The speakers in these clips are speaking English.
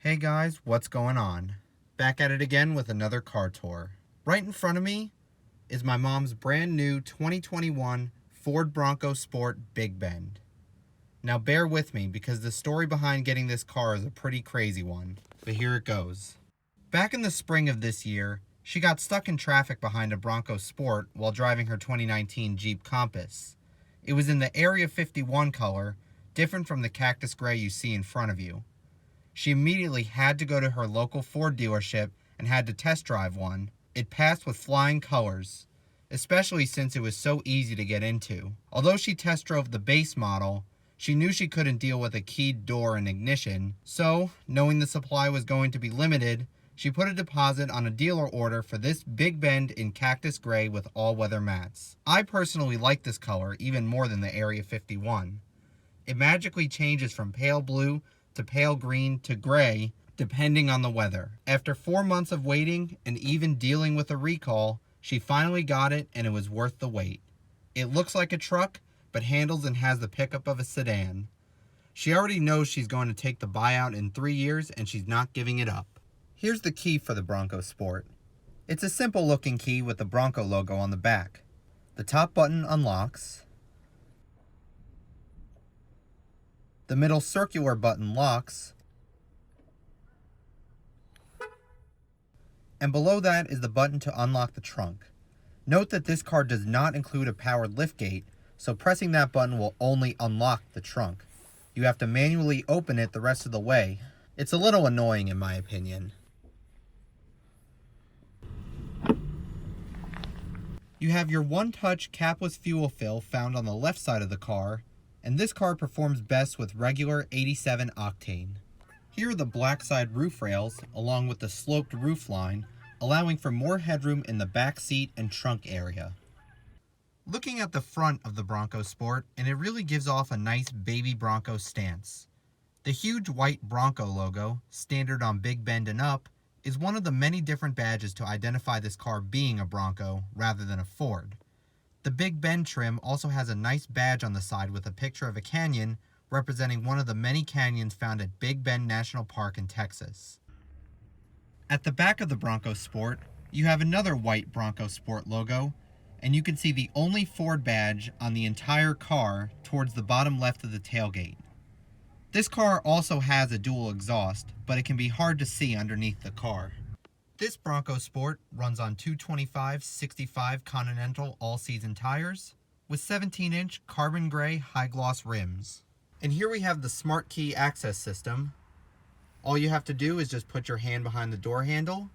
Hey guys, what's going on? Back at it again with another car tour. Right in front of me is my mom's brand new 2021 Ford Bronco Sport Big Bend. Now bear with me because the story behind getting this car is a pretty crazy one, but here it goes. Back in the spring of this year, she got stuck in traffic behind a Bronco Sport while driving her 2019 Jeep Compass. It was in the Area 51 color, different from the cactus gray you see in front of you. She immediately had to go to her local Ford dealership and had to test drive one. It passed with flying colors, especially since it was so easy to get into. Although she test drove the base model, she knew she couldn't deal with a keyed door and ignition, so, knowing the supply was going to be limited, she put a deposit on a dealer order for this Big Bend in cactus gray with all-weather mats. I personally like this color even more than the Area 51. It magically changes from pale blue to pale green to gray, depending on the weather. After 4 months of waiting and even dealing with a recall, she finally got it and it was worth the wait. It looks like a truck, but handles and has the pickup of a sedan. She already knows she's going to take the buyout in 3 years and she's not giving it up. Here's the key for the Bronco Sport. It's a simple looking key with the Bronco logo on the back. The top button unlocks. The middle circular button locks, and below that is the button to unlock the trunk. Note that this car does not include a powered liftgate, so pressing that button will only unlock the trunk. You have to manually open it the rest of the way. It's a little annoying in my opinion. You have your one-touch capless fuel fill found on the left side of the car, and this car performs best with regular 87 octane. Here are the black side roof rails along with the sloped roof line, allowing for more headroom in the back seat and trunk area. Looking at the front of the Bronco Sport, and it really gives off a nice baby Bronco stance. The huge white Bronco logo, standard on Big Bend and up, is one of the many different badges to identify this car being a Bronco rather than a Ford. The Big Bend trim also has a nice badge on the side with a picture of a canyon representing one of the many canyons found at Big Bend National Park in Texas. At the back of the Bronco Sport, you have another white Bronco Sport logo, and you can see the only Ford badge on the entire car towards the bottom left of the tailgate. This car also has a dual exhaust, but it can be hard to see underneath the car. This Bronco Sport runs on 225/65 Continental all-season tires with 17-inch carbon gray high-gloss rims. And here we have the Smart Key access system. All you have to do is just put your hand behind the door handle.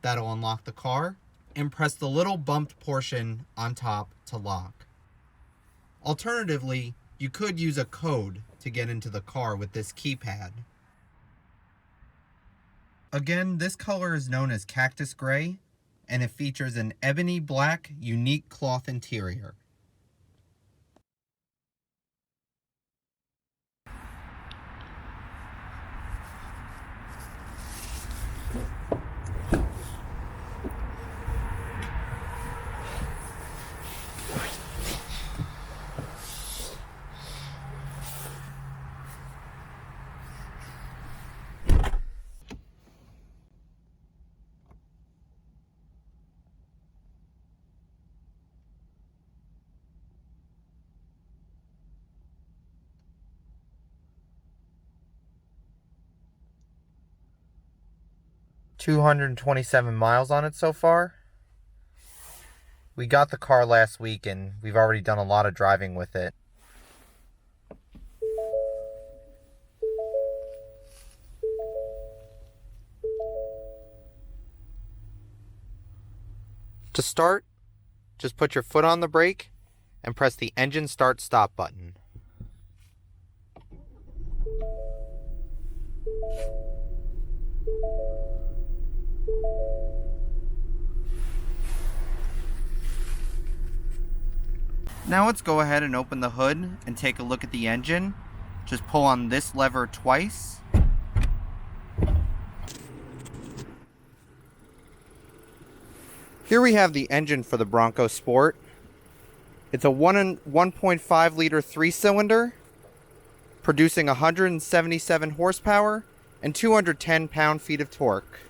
That'll unlock the car, and press the little bumped portion on top to lock. Alternatively, you could use a code to get into the car with this keypad. Again, this color is known as cactus gray, and it features an ebony black unique cloth interior. $227 miles on it so far. We got the car last week and we've already done a lot of driving with it. To start, just put your foot on the brake and press the engine start stop button. Now let's go ahead and open the hood and take a look at the engine. Just pull on this lever twice. Here we have the engine for the Bronco Sport. It's a 1.5 liter 3-cylinder, producing 177 horsepower and 210 pound-feet of torque.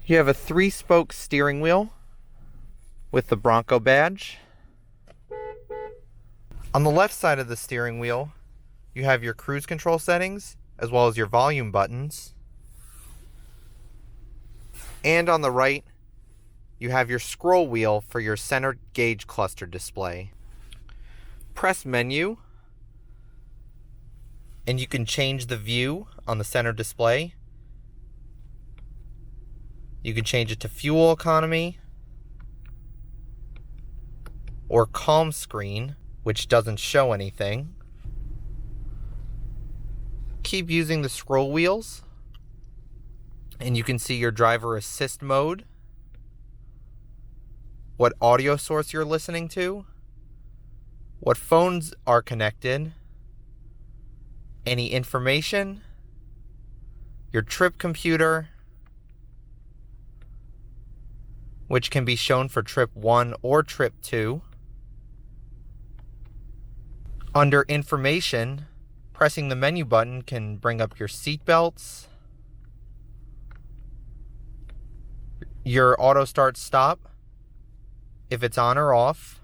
You have a 3-spoke steering wheel with the Bronco badge. On the left side of the steering wheel, you have your cruise control settings as well as your volume buttons. And on the right, you have your scroll wheel for your center gauge cluster display. Press menu, and you can change the view on the center display. You can change it to fuel economy or calm screen, which doesn't show anything. Keep using the scroll wheels, and you can see your driver assist mode, what audio source you're listening to, what phones are connected, any information, your trip computer, which can be shown for trip 1 or trip 2. Under information, pressing the menu button can bring up your seat belts, your auto start stop, if it's on or off,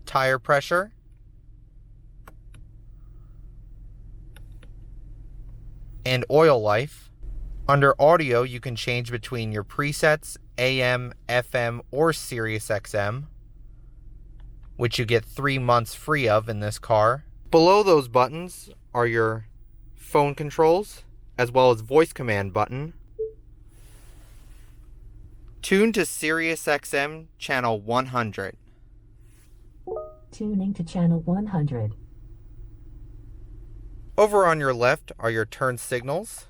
tire pressure, and oil life. Under audio, you can change between your presets, AM, FM, or Sirius XM, which you get 3 months free of in this car. Below those buttons are your phone controls, as well as voice command button. Tune to Sirius XM channel 100. Tuning to channel 100. Over on your left are your turn signals,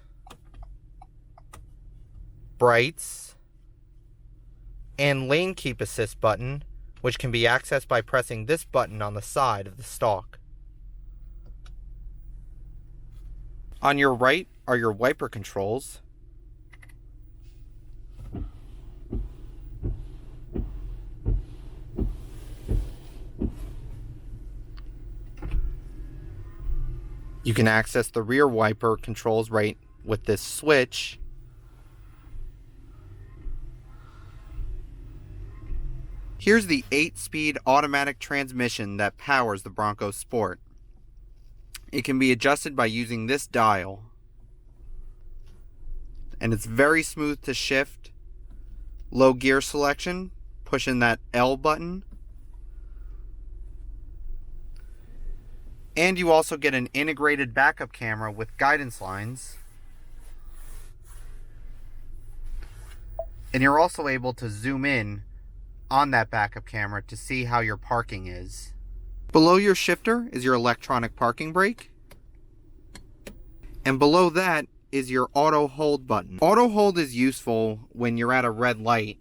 brights, and lane keep assist button, which can be accessed by pressing this button on the side of the stalk. On your right are your wiper controls. You can access the rear wiper controls right with this switch. Here's the 8-speed automatic transmission that powers the Bronco Sport. It can be adjusted by using this dial. And it's very smooth to shift. Low gear selection, pushing that L button. And you also get an integrated backup camera with guidance lines. And you're also able to zoom in on that backup camera to see how your parking is. Below your shifter is your electronic parking brake. And below that is your auto hold button. Auto hold is useful when you're at a red light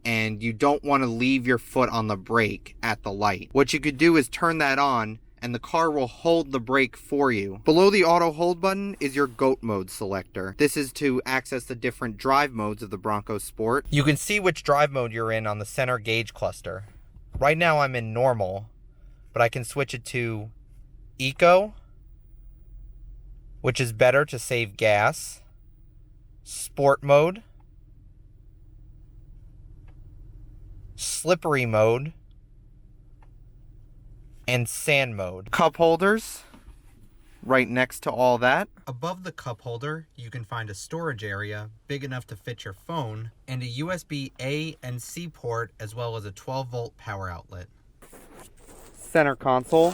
and you don't want to leave your foot on the brake at the light. What you could do is turn that on and the car will hold the brake for you. Below the auto hold button is your GOAT mode selector. This is to access the different drive modes of the Bronco Sport. You can see which drive mode you're in on the center gauge cluster. Right now I'm in normal, but I can switch it to Eco, which is better to save gas, Sport mode, Slippery mode, and Sand mode. Cup holders right next to all that. Above the cup holder, you can find a storage area big enough to fit your phone and a USB A and C port, as well as a 12-volt power outlet. Center console.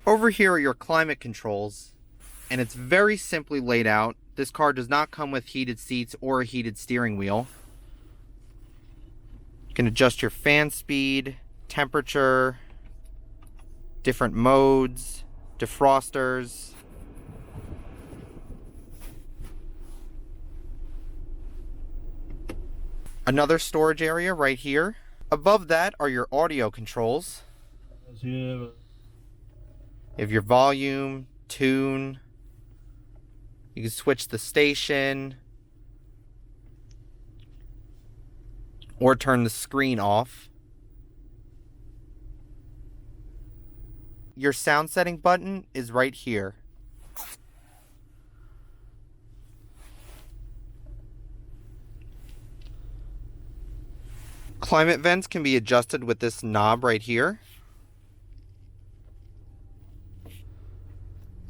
Over here are your climate controls, and it's very simply laid out. This car does not come with heated seats or a heated steering wheel. You can adjust your fan speed, temperature, different modes, defrosters. Another storage area right here. Above that are your audio controls. You have your volume, tune. You can switch the station or turn the screen off. Your sound setting button is right here. Climate vents can be adjusted with this knob right here.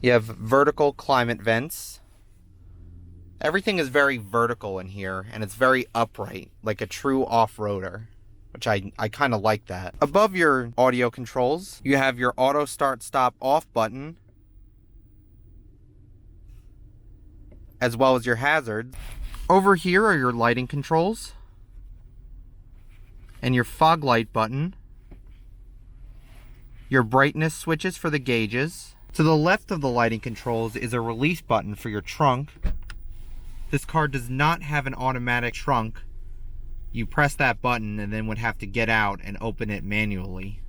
You have vertical climate vents. Everything is very vertical in here, and it's very upright, like a true off-roader, which I kind of like that. Above your audio controls, you have your auto start stop off button, as well as your hazards. Over here are your lighting controls, and your fog light button, your brightness switches for the gauges. To the left of the lighting controls is a release button for your trunk. This car does not have an automatic trunk. You press that button and then would have to get out and open it manually.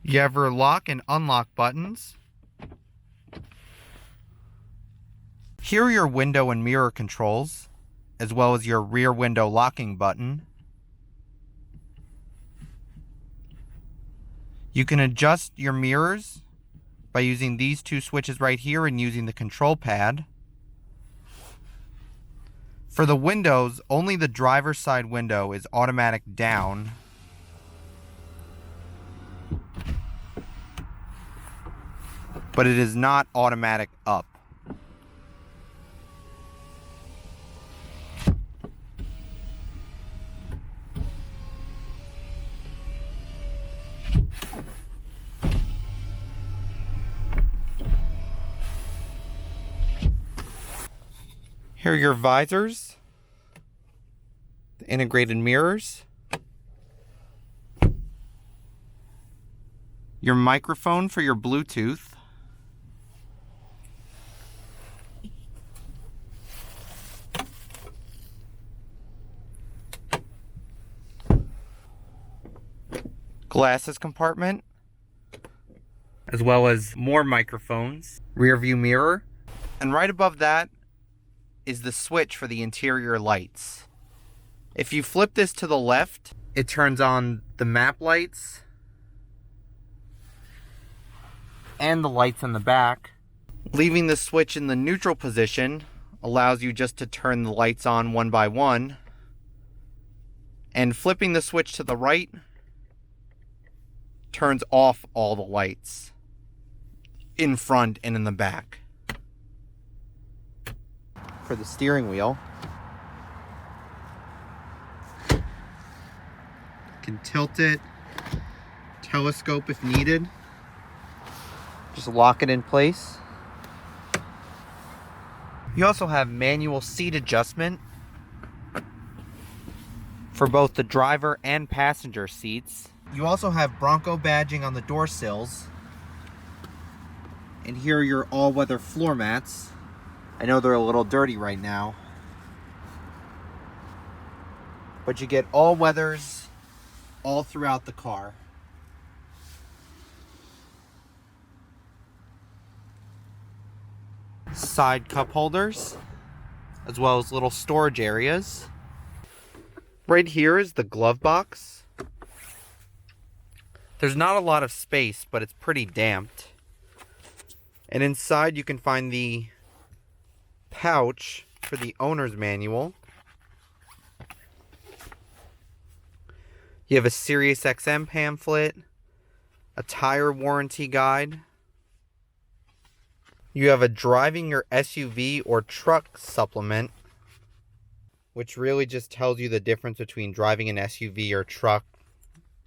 You have your lock and unlock buttons. Here are your window and mirror controls, as well as your rear window locking button. You can adjust your mirrors by using these two switches right here and using the control pad. For the windows, only the driver's side window is automatic down. But it is not automatic up. Here are your visors, the integrated mirrors, your microphone for your Bluetooth, glasses compartment, as well as more microphones, rear view mirror, and right above that is the switch for the interior lights. If you flip this to the left, it turns on the map lights and the lights in the back. Leaving the switch in the neutral position allows you just to turn the lights on one by one. And flipping the switch to the right turns off all the lights in front and in the back. For the steering wheel, you can tilt it, telescope if needed, just lock it in place. You also have manual seat adjustment for both the driver and passenger seats. You also have Bronco badging on the door sills, and here are your all-weather floor mats. I know they're a little dirty right now, but you get all weathers all throughout the car. Side cup holders, as well as little storage areas. Right here is the glove box. There's not a lot of space, but it's pretty damped. And inside you can find the pouch for the owner's manual. You have a Sirius XM pamphlet, a tire warranty guide. You have a driving your SUV or truck supplement, which really just tells you the difference between driving an SUV or truck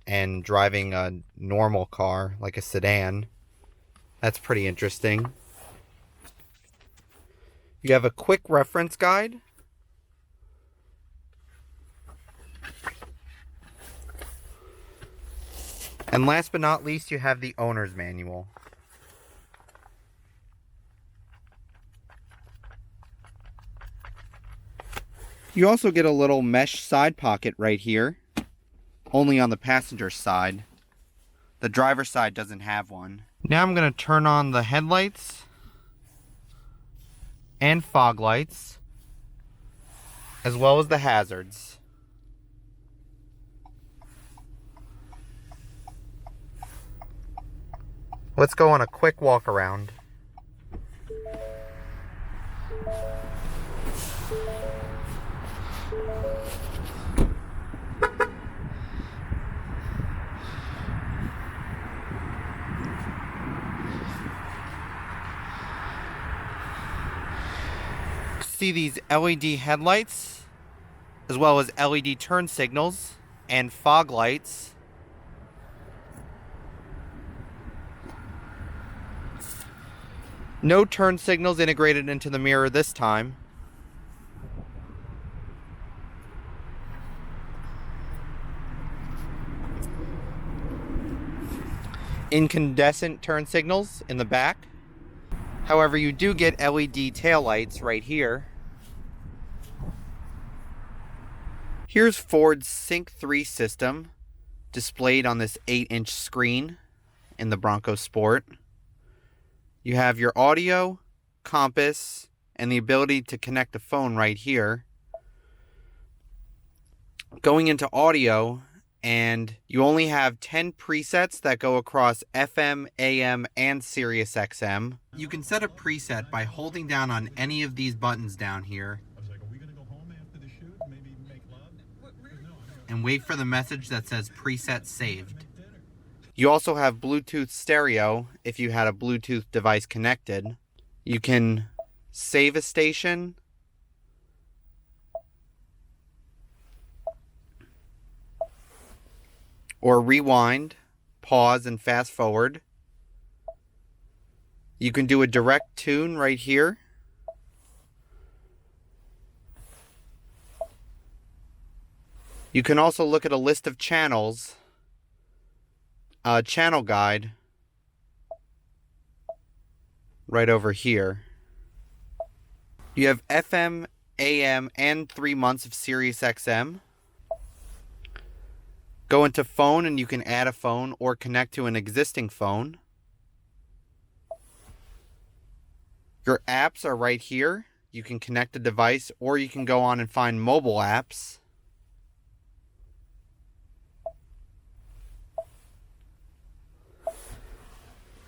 and driving a normal car like a sedan. That's pretty interesting. You have a quick reference guide. And last but not least, you have the owner's manual. You also get a little mesh side pocket right here, only on the passenger side. The driver's side doesn't have one. Now I'm going to turn on the headlights and fog lights, as well as the hazards. Let's go on a quick walk around. See these LED headlights, as well as LED turn signals and fog lights. No turn signals integrated into the mirror this time. Incandescent turn signals in the back. However, you do get LED taillights right here. Here's Ford's Sync 3 system displayed on this 8-inch screen in the Bronco Sport. You have your audio, compass, and the ability to connect a phone right here. Going into audio, and you only have 10 presets that go across FM, AM, and Sirius XM. You can set a preset by holding down on any of these buttons down here and wait for the message that says preset saved. You also have Bluetooth stereo if you had a Bluetooth device connected. You can save a station, or rewind, pause, and fast forward. You can do a direct tune right here. You can also look at a list of channels, a channel guide right over here. You have FM, AM, and 3 months of Sirius XM. Go into phone and you can add a phone or connect to an existing phone. Your apps are right here. You can connect a device or you can go on and find mobile apps.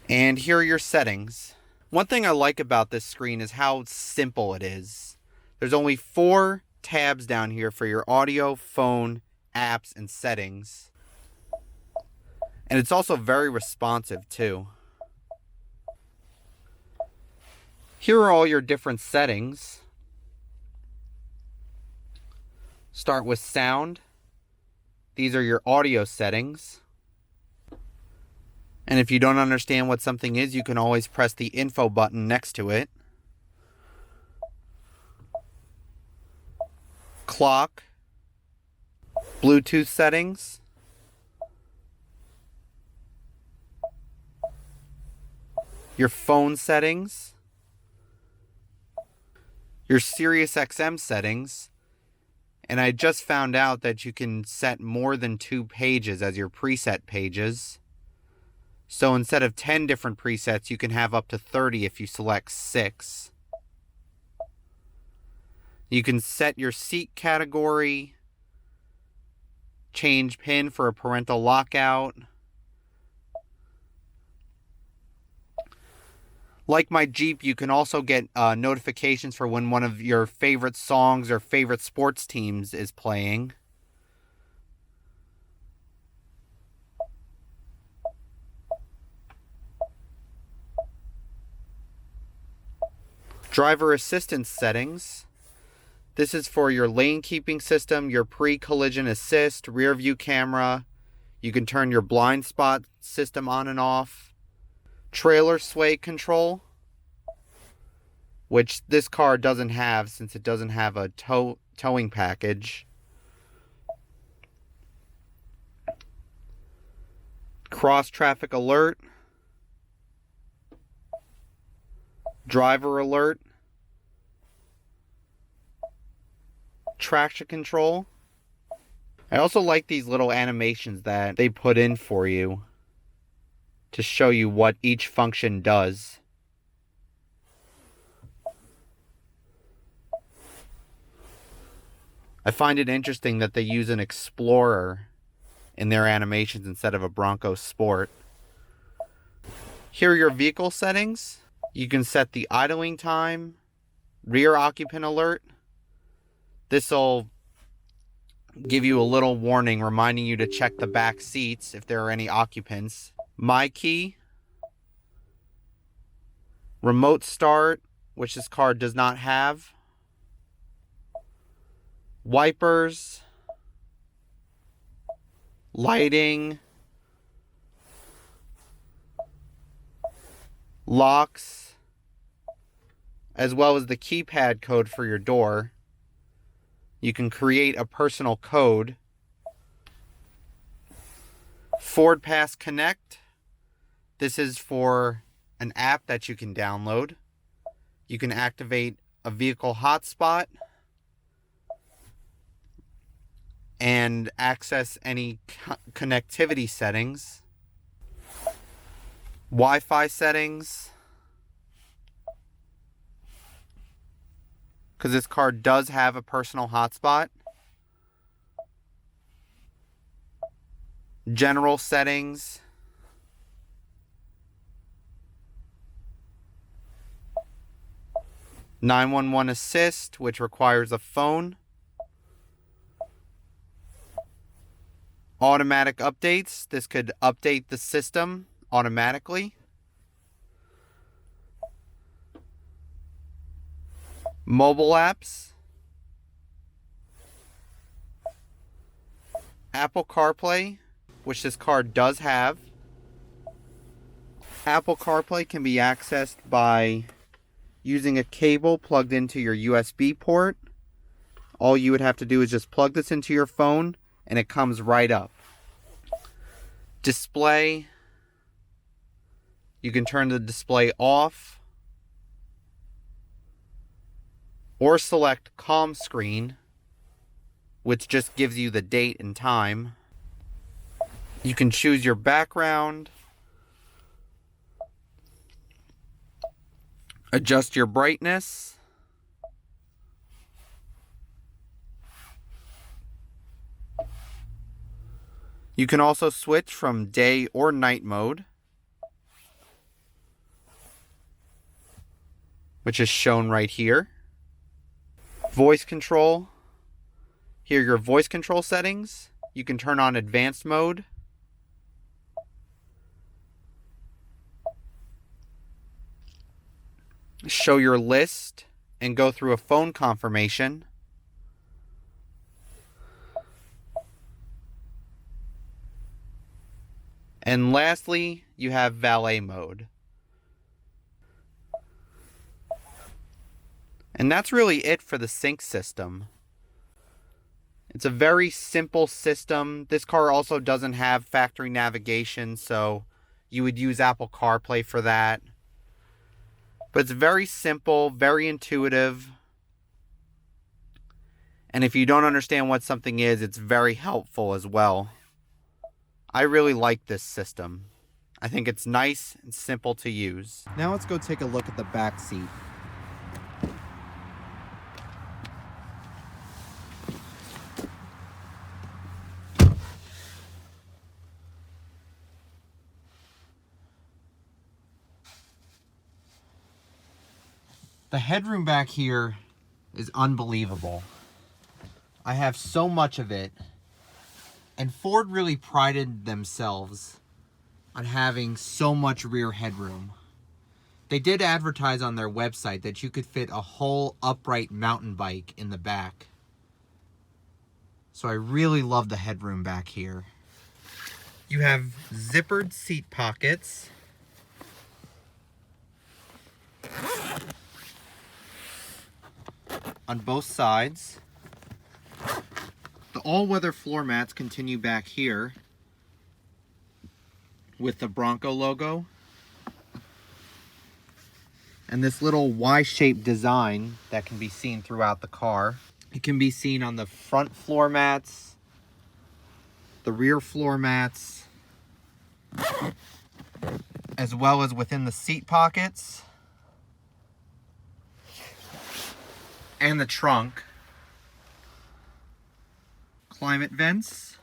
And here are your settings. One thing I like about this screen is how simple it is. There's only 4 tabs down here for your audio, phone, apps, and settings. And it's also very responsive too. Here are all your different settings. Start with sound. These are your audio settings. And if you don't understand what something is, you can always press the info button next to it. Clock. Bluetooth settings. Your phone settings. Your Sirius XM settings. And I just found out that you can set more than 2 pages as your preset pages. So instead of 10 different presets, you can have up to 30 if you select 6. You can set your seat category, change PIN for a parental lockout. Like my Jeep, you can also get notifications for when one of your favorite songs or favorite sports teams is playing. Driver assistance settings. This is for your lane keeping system, your pre-collision assist, rear view camera. You can turn your blind spot system on and off. Trailer sway control, which this car doesn't have since it doesn't have a towing package. Cross traffic alert. Driver alert. traction control. I also like these little animations that they put in for you to show you what each function does. I find it interesting that they use an Explorer in their animations instead of a Bronco Sport. Here are your vehicle settings. You can set the idling time, rear occupant alert. This will give you a little warning reminding you to check the back seats if there are any occupants. My key, remote start, which this car does not have, wipers, lighting, locks, as well as the keypad code for your door. You can create a personal code. Ford Pass Connect. This is for an app that you can download. You can activate a vehicle hotspot and access any connectivity settings. Wi-Fi settings. Because this car does have a personal hotspot. General settings. (911) assist, which requires a phone. Automatic updates. This could update the system automatically. Mobile apps. Apple CarPlay, which this car does have. Apple CarPlay can be accessed by using a cable plugged into your USB port. All you would have to do is just plug this into your phone and it comes right up. Display. You can turn the display off or select calm screen, which just gives you the date and time. You can choose your background, adjust your brightness, you can also switch from day or night mode, which is shown right here. Voice control. Here are your voice control settings. You can turn on advanced mode. Show your list and go through a phone confirmation. And lastly, you have valet mode. And that's really it for the sync system. It's a very simple system. This car also doesn't have factory navigation, so you would use Apple CarPlay for that. But it's very simple, very intuitive. And if you don't understand what something is, it's very helpful as well. I really like this system. I think it's nice and simple to use. Now let's go take a look at the back seat. The headroom back here is unbelievable. I have so much of it. And Ford really prided themselves on having so much rear headroom. They did advertise on their website that you could fit a whole upright mountain bike in the back. So I really love the headroom back here. You have zippered seat pockets. On both sides. The all-weather floor mats continue back here with the Bronco logo. And this little Y-shaped design that can be seen throughout the car. It can be seen on the front floor mats, the rear floor mats, as well as within the seat pockets and the trunk. Climate vents,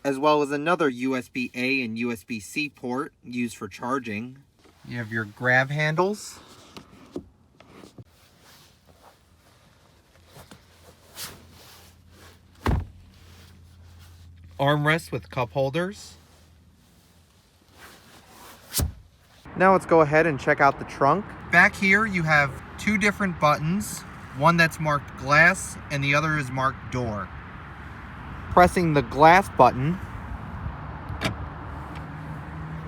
as well as another USB-A and USB-C port used for charging. You have your grab handles, armrests with cup holders. Now let's go ahead and check out the trunk. Back here you have two different buttons, one that's marked glass and the other is marked door. Pressing the glass button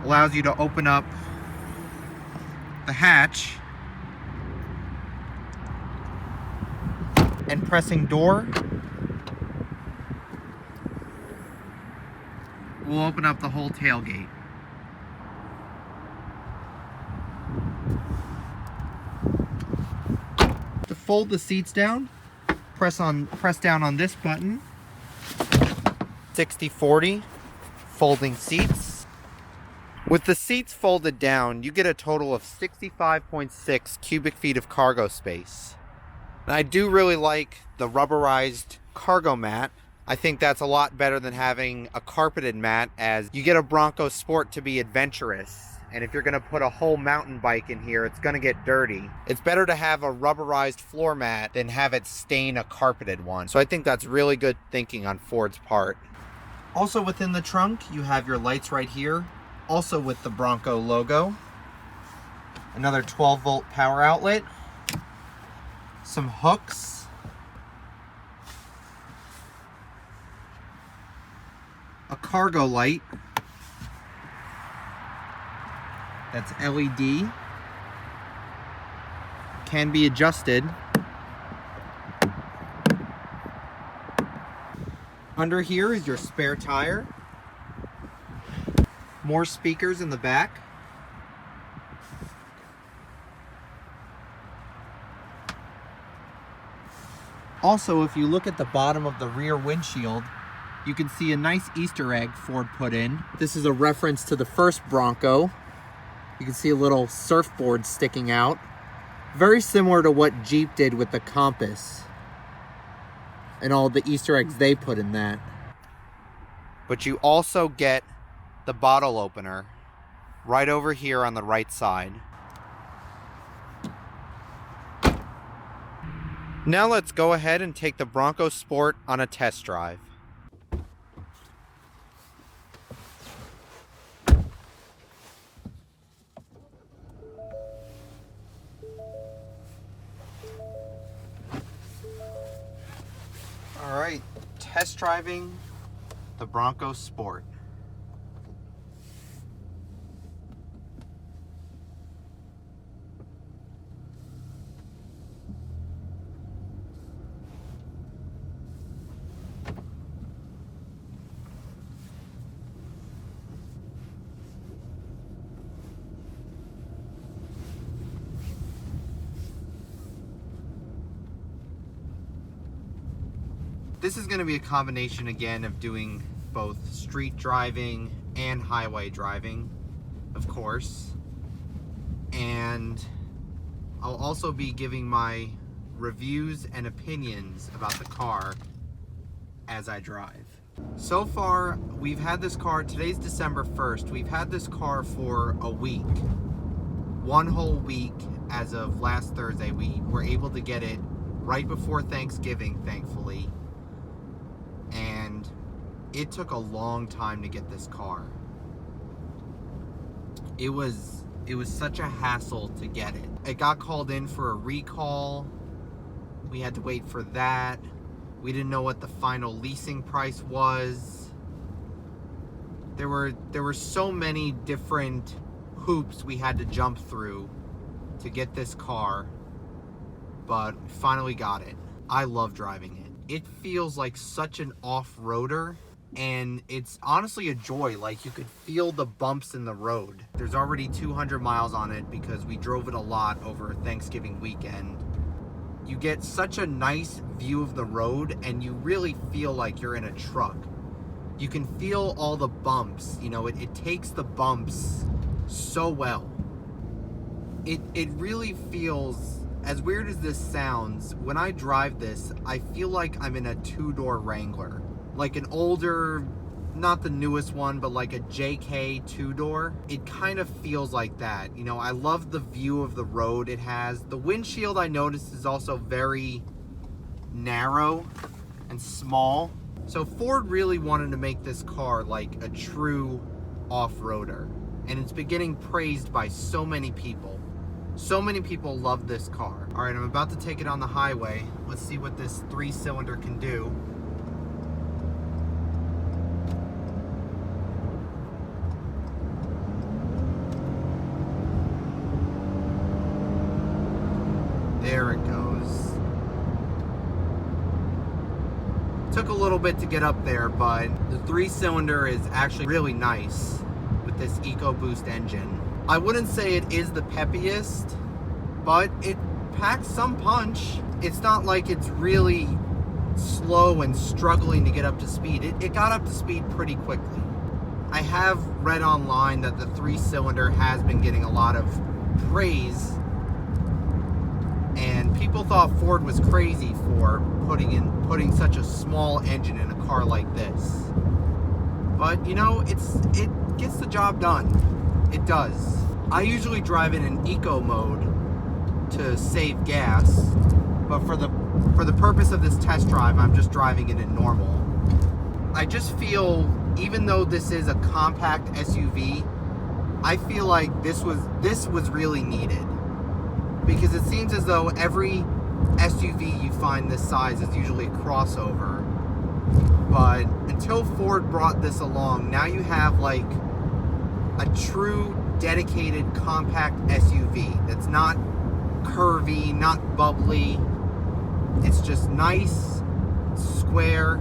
allows you to open up the hatch, and pressing door will open up the whole tailgate. To fold the seats down, press down on this button. 60/40 folding seats. With the seats folded down, you get a total of 65.6 cubic feet of cargo space. And I do really like the rubberized cargo mat. I think that's a lot better than having a carpeted mat, as you get a Bronco Sport to be adventurous. And if you're going to put a whole mountain bike in here, it's going to get dirty. It's better to have a rubberized floor mat than have it stain a carpeted one. So I think that's really good thinking on Ford's part. Also within the trunk, you have your lights right here, also with the Bronco logo. Another 12-volt power outlet. Some hooks. A cargo light. That's LED. Can be adjusted. Under here is your spare tire. More speakers in the back. Also, if you look at the bottom of the rear windshield, you can see a nice Easter egg Ford put in. This is a reference to the first Bronco. You can see a little surfboard sticking out. Very similar to what Jeep did with the Compass and all the Easter eggs they put in that. But you also get the bottle opener right over here on the right side. Now let's go ahead and take the Bronco Sport on a test drive. All right, test driving the Bronco Sport. This is going to be a combination again of doing both street driving and highway driving, of course. And I'll also be giving my reviews and opinions about the car as I drive. So far, we've had this car, today's December 1st, we've had this car for a week. One whole week as of last Thursday. We were able to get it right before Thanksgiving, thankfully. And it took a long time to get this car. It was such a hassle to get it. It got called in for a recall. We had to wait for that. We didn't know what the final leasing price was. There were so many different hoops we had to jump through to get this car, but we finally got it. I love driving it. It feels like such an off-roader, and it's honestly a joy. Like, you could feel the bumps in the road. There's already 200 miles on it because we drove it a lot over Thanksgiving weekend. you get such a nice view of the road, and you really feel like you're in a truck. You can feel all the bumps, you know, it takes the bumps so well. It really feels, as weird as this sounds, when I drive this, I feel like I'm in a two-door Wrangler. Like an older, not the newest one, but like a JK two-door. It kind of feels like that. You know, I love the view of the road it has. The windshield, I noticed, is also very narrow and small. So Ford really wanted to make this car like a true off-roader. And it's been getting praised by so many people. So many people love this car. All right, I'm about to take it on the highway. Let's see what this 3-cylinder can do. There it goes. Took a little bit to get up there, but the 3-cylinder is actually really nice with this EcoBoost engine. I wouldn't say it is the peppiest, but it packs some punch. It's not like it's really slow and struggling to get up to speed. It got up to speed pretty quickly. I have read online that the 3-cylinder has been getting a lot of praise, and people thought Ford was crazy for putting such a small engine in a car like this. But you know, it gets the job done. It does. I usually drive it in eco mode to save gas, but for the purpose of this test drive, I'm just driving it in normal. I just feel, even though this is a compact SUV, I feel like this was really needed, because it seems as though every SUV you find this size is usually a crossover. But until Ford brought this along, now you have like a true dedicated compact SUV that's not curvy, not bubbly. It's just nice, square,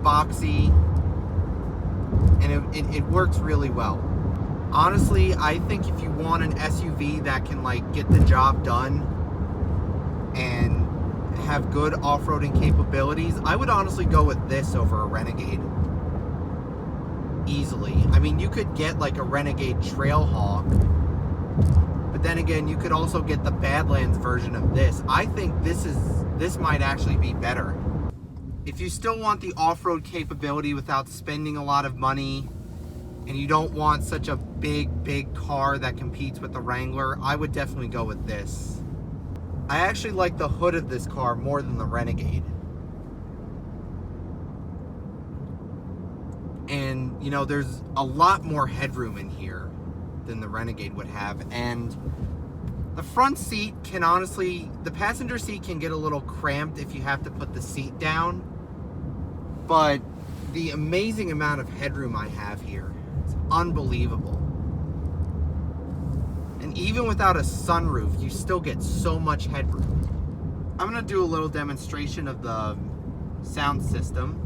boxy, and it works really well. Honestly, I think if you want an SUV that can like get the job done and have good off-roading capabilities, I would honestly go with this over a Renegade. Easily. I mean, you could get like a Renegade Trailhawk, but then again, you could also get the Badlands version of this. I think this might actually be better. If you still want the off-road capability without spending a lot of money, and you don't want such a big car that competes with the Wrangler, I would definitely go with this. I actually like the hood of this car more than the Renegade. And, you know, there's a lot more headroom in here than the Renegade would have. And the front seat can honestly, the passenger seat can get a little cramped if you have to put the seat down. But the amazing amount of headroom I have here, it's unbelievable. And even without a sunroof, you still get so much headroom. I'm gonna do a little demonstration of the sound system.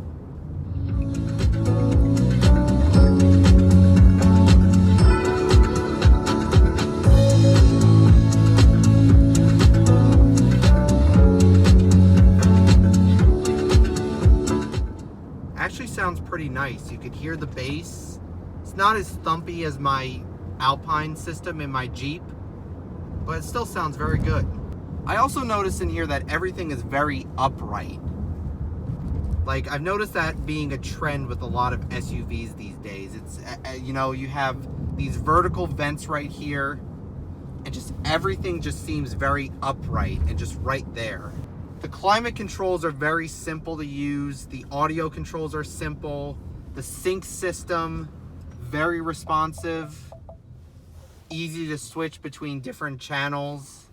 Actually sounds pretty nice. You could hear the bass. It's not as thumpy as my Alpine system in my Jeep, but it still sounds very good. I also noticed in here that everything is very upright. Like, I've noticed that being a trend with a lot of SUVs these days. It's, you know, you have these vertical vents right here, and just everything just seems very upright and just right there. The climate controls are very simple to use. The audio controls are simple. The sync system, very responsive. Easy to switch between different channels.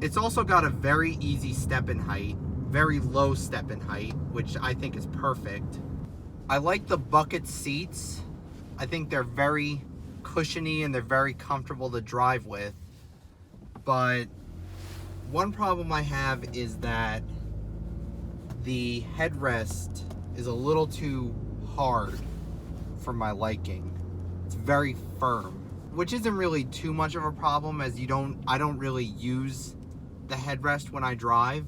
It's also got a very easy step-in height, very low step-in height, which I think is perfect. I like the bucket seats. I think they're very cushiony and they're very comfortable to drive with. But one problem I have is that the headrest is a little too hard for my liking. It's very firm, which isn't really too much of a problem, as I don't really use the headrest when I drive,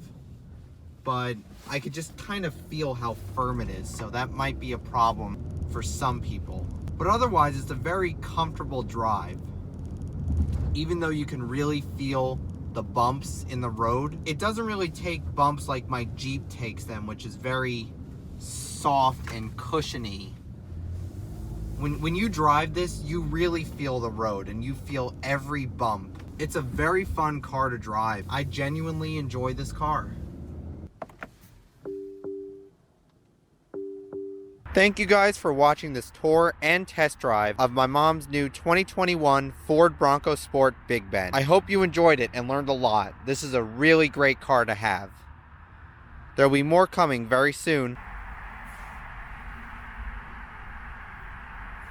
but I could just kind of feel how firm it is, so that might be a problem for some people. But otherwise, it's a very comfortable drive. Even though you can really feel the bumps in the road, it doesn't really take bumps like my Jeep takes them, which is very soft and cushiony. When you drive this, you really feel the road and you feel every bump. It's a very fun car to drive. I genuinely enjoy this car. Thank you guys for watching this tour and test drive of my mom's new 2021 Ford Bronco Sport Big Bend. I hope you enjoyed it and learned a lot. This is a really great car to have. There'll be more coming very soon.